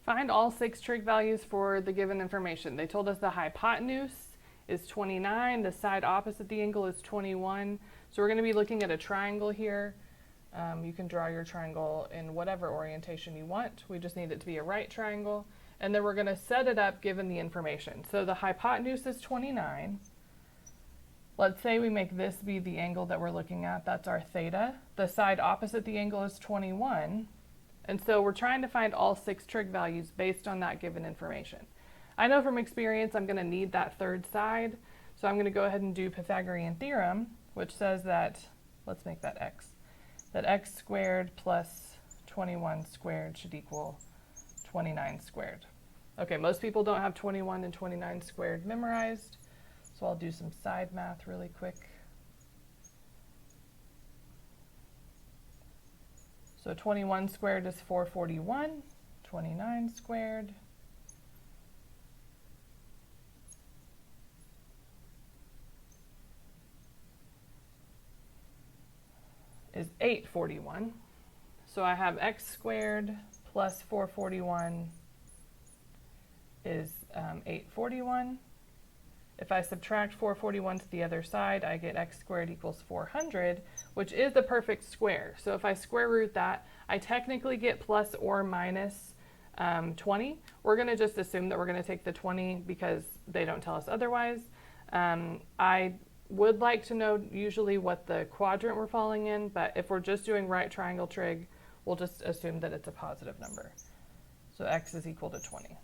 Find all 6 trig values for the given information. They told us the hypotenuse is 29, the side opposite the angle is 21. So we're going to be looking at a triangle here. You can draw your triangle in whatever orientation you want. We just need it to be a right triangle. And then we're going to set it up given the information. So the hypotenuse is 29. Let's say we make this be the angle that we're looking at. That's our theta. The side opposite the angle is 21. And so we're trying to find all 6 trig values based on that given information. I know from experience I'm going to need that third side. So I'm going to go ahead and do Pythagorean theorem, which says that, let's make that x, that x squared plus 21 squared should equal 29 squared. Okay, most people don't have 21 and 29 squared memorized, so I'll do some side math really quick. So 21 squared is 441, 29 squared is 841. So I have x squared plus 441 is 841. If I subtract 441 to the other side, I get x squared equals 400, which is the perfect square. So if I square root that, I technically get plus or minus 20. We're going to just assume that we're going to take the 20 because they don't tell us otherwise. I would like to know usually what the quadrant we're falling in, but if we're just doing right triangle trig, we'll just assume that it's a positive number. So x is equal to 20.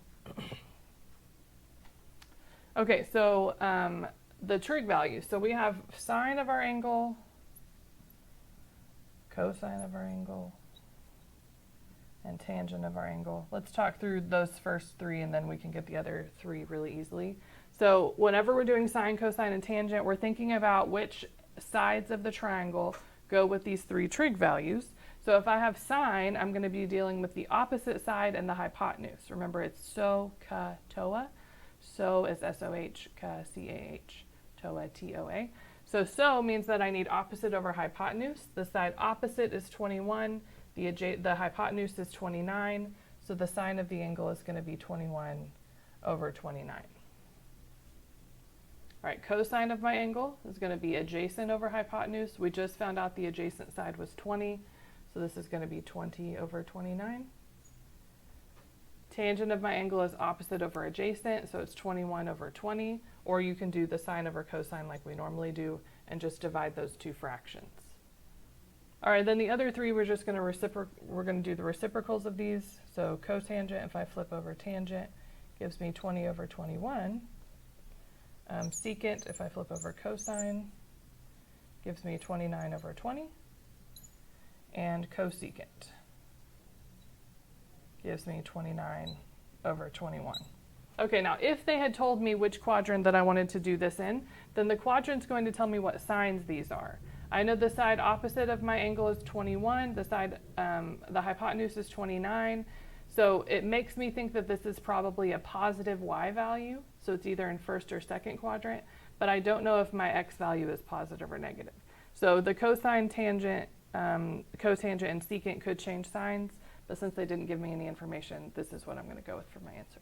Okay, so the trig values. So we have sine of our angle, cosine of our angle, and tangent of our angle. Let's talk through those first 3 and then we can get the other 3 really easily. So whenever we're doing sine, cosine, and tangent, we're thinking about which sides of the triangle go with these 3 trig values. So if I have sine, I'm going to be dealing with the opposite side and the hypotenuse. Remember, it's so, ka, toa. So is S-O-H, ka, C-A-H, toa, T-O-A. So means that I need opposite over hypotenuse. The side opposite is 21. The hypotenuse is 29. So the sine of the angle is going to be 21 over 29. All right, cosine of my angle is going to be adjacent over hypotenuse. We just found out the adjacent side was 20. So this is going to be 20 over 29. Tangent of my angle is opposite over adjacent, so it's 21 over 20, or you can do the sine over cosine like we normally do and just divide those 2 fractions. All right, then the other 3 we're just going to do the reciprocals of these. So cotangent, if I flip over tangent, gives me 20 over 21. Secant, if I flip over cosine, gives me 29 over 20. And cosecant gives me 29 over 21. Okay, now if they had told me which quadrant that I wanted to do this in, then the quadrant's going to tell me what signs these are. I know the side opposite of my angle is 21, the hypotenuse is 29, so it makes me think that this is probably a positive y value, so it's either in first or second quadrant, but I don't know if my x value is positive or negative. So the cosine, tangent, cotangent, and secant could change signs, but since they didn't give me any information, this is what I'm going to go with for my answer.